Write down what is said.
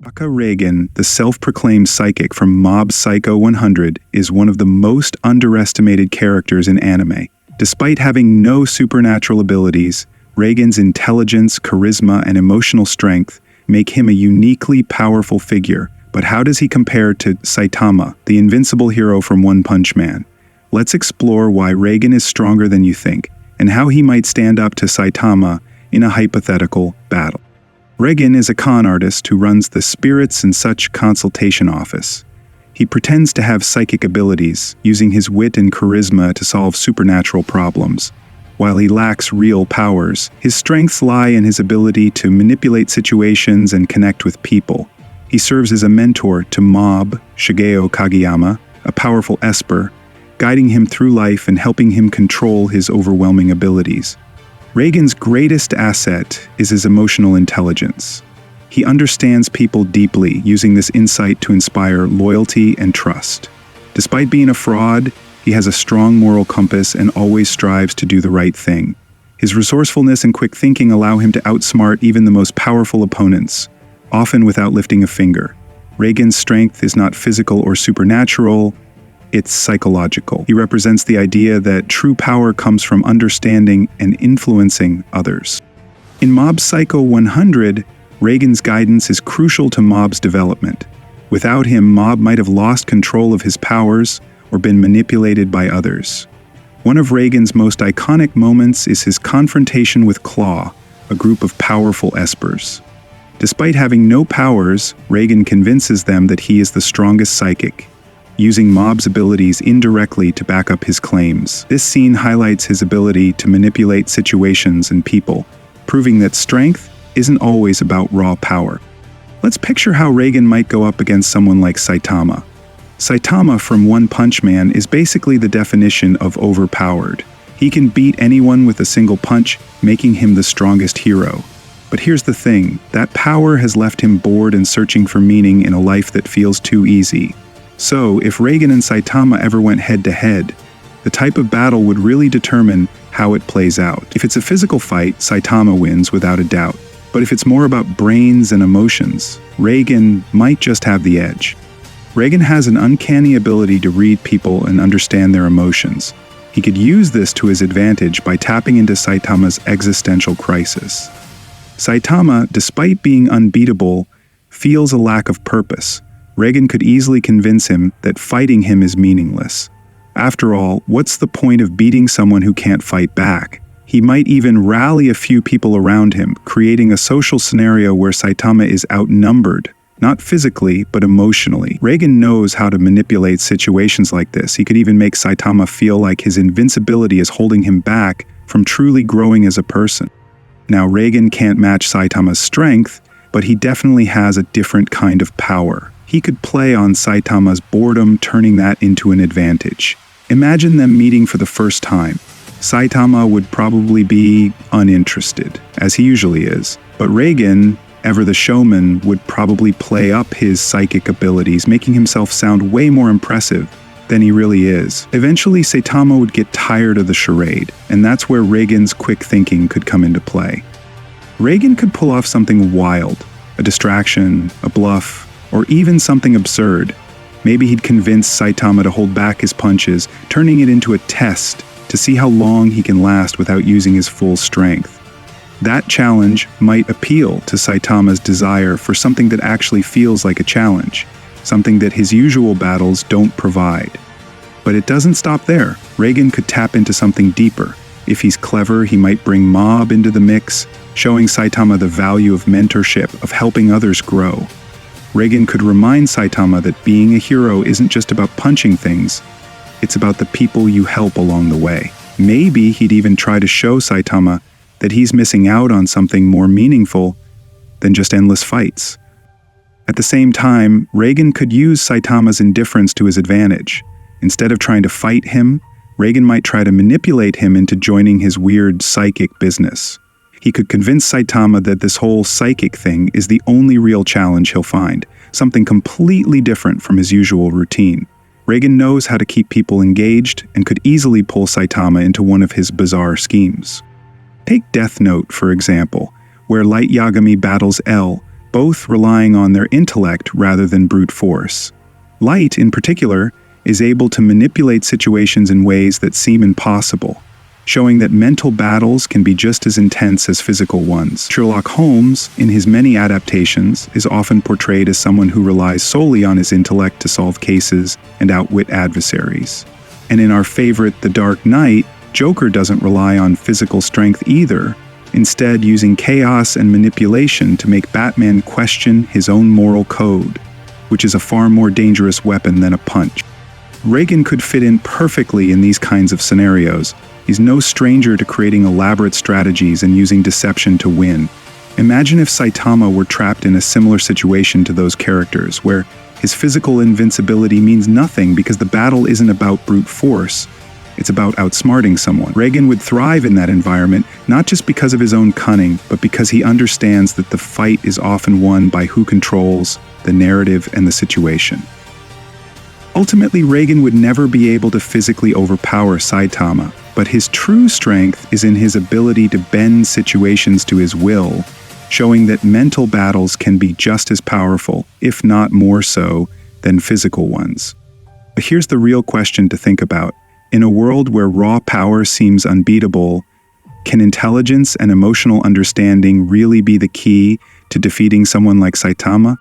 Reigen, the self-proclaimed psychic from Mob Psycho 100, is one of the most underestimated characters in anime. Despite having no supernatural abilities, Reigen's intelligence, charisma, and emotional strength make him a uniquely powerful figure. But how does he compare to Saitama, the invincible hero from One Punch Man? Let's explore why Reigen is stronger than you think, and how he might stand up to Saitama in a hypothetical battle. Reigen is a con artist who runs the Spirits and Such consultation office. He pretends to have psychic abilities, using his wit and charisma to solve supernatural problems. While he lacks real powers, his strengths lie in his ability to manipulate situations and connect with people. He serves as a mentor to Mob Shigeo Kageyama, a powerful esper, guiding him through life and helping him control his overwhelming abilities. Reigen's greatest asset is his emotional intelligence. He understands people deeply, using this insight to inspire loyalty and trust. Despite being a fraud, he has a strong moral compass and always strives to do the right thing. His resourcefulness and quick thinking allow him to outsmart even the most powerful opponents, often without lifting a finger. Reigen's strength is not physical or supernatural, it's psychological. He represents the idea that true power comes from understanding and influencing others. In Mob Psycho 100, Reigen's guidance is crucial to Mob's development. Without him, Mob might have lost control of his powers or been manipulated by others. One of Reigen's most iconic moments is his confrontation with Claw, a group of powerful espers. Despite having no powers, Reigen convinces them that he is the strongest psychic, using Mob's abilities indirectly to back up his claims. This scene highlights his ability to manipulate situations and people, proving that strength isn't always about raw power. Let's picture how Reigen might go up against someone like Saitama. Saitama from One Punch Man is basically the definition of overpowered. He can beat anyone with a single punch, making him the strongest hero. But here's the thing, that power has left him bored and searching for meaning in a life that feels too easy. So, if Reigen and Saitama ever went head-to-head, the type of battle would really determine how it plays out. If it's a physical fight, Saitama wins without a doubt. But if it's more about brains and emotions, Reigen might just have the edge. Reigen has an uncanny ability to read people and understand their emotions. He could use this to his advantage by tapping into Saitama's existential crisis. Saitama, despite being unbeatable, feels a lack of purpose. Reigen could easily convince him that fighting him is meaningless. After all, what's the point of beating someone who can't fight back? He might even rally a few people around him, creating a social scenario where Saitama is outnumbered, not physically, but emotionally. Reigen knows how to manipulate situations like this. He could even make Saitama feel like his invincibility is holding him back from truly growing as a person. Now, Reigen can't match Saitama's strength, but he definitely has a different kind of power. He could play on Saitama's boredom, turning that into an advantage. Imagine them meeting for the first time. Saitama would probably be uninterested, as he usually is. But Reigen, ever the showman, would probably play up his psychic abilities, making himself sound way more impressive than he really is. Eventually, Saitama would get tired of the charade, and that's where Reigen's quick thinking could come into play. Reigen could pull off something wild, a distraction, a bluff, or even something absurd. Maybe he'd convince Saitama to hold back his punches, turning it into a test to see how long he can last without using his full strength. That challenge might appeal to Saitama's desire for something that actually feels like a challenge, something that his usual battles don't provide. But it doesn't stop there. Reigen could tap into something deeper. If he's clever, he might bring Mob into the mix, showing Saitama the value of mentorship, of helping others grow. Reigen could remind Saitama that being a hero isn't just about punching things, it's about the people you help along the way. Maybe he'd even try to show Saitama that he's missing out on something more meaningful than just endless fights. At the same time, Reigen could use Saitama's indifference to his advantage. Instead of trying to fight him, Reigen might try to manipulate him into joining his weird psychic business. He could convince Saitama that this whole psychic thing is the only real challenge he'll find, something completely different from his usual routine. Reigen knows how to keep people engaged and could easily pull Saitama into one of his bizarre schemes. Take Death Note, for example, where Light Yagami battles L, both relying on their intellect rather than brute force. Light, in particular, is able to manipulate situations in ways that seem impossible, showing that mental battles can be just as intense as physical ones. Sherlock Holmes, in his many adaptations, is often portrayed as someone who relies solely on his intellect to solve cases and outwit adversaries. And in our favorite The Dark Knight, Joker doesn't rely on physical strength either, instead using chaos and manipulation to make Batman question his own moral code, which is a far more dangerous weapon than a punch. Reigen could fit in perfectly in these kinds of scenarios. He's no stranger to creating elaborate strategies and using deception to win. Imagine if Saitama were trapped in a similar situation to those characters, where his physical invincibility means nothing because the battle isn't about brute force. It's about outsmarting someone. Reigen would thrive in that environment, not just because of his own cunning, but because he understands that the fight is often won by who controls the narrative and the situation. Ultimately, Reigen would never be able to physically overpower Saitama, but his true strength is in his ability to bend situations to his will, showing that mental battles can be just as powerful, if not more so, than physical ones. But here's the real question to think about. In a world where raw power seems unbeatable, can intelligence and emotional understanding really be the key to defeating someone like Saitama?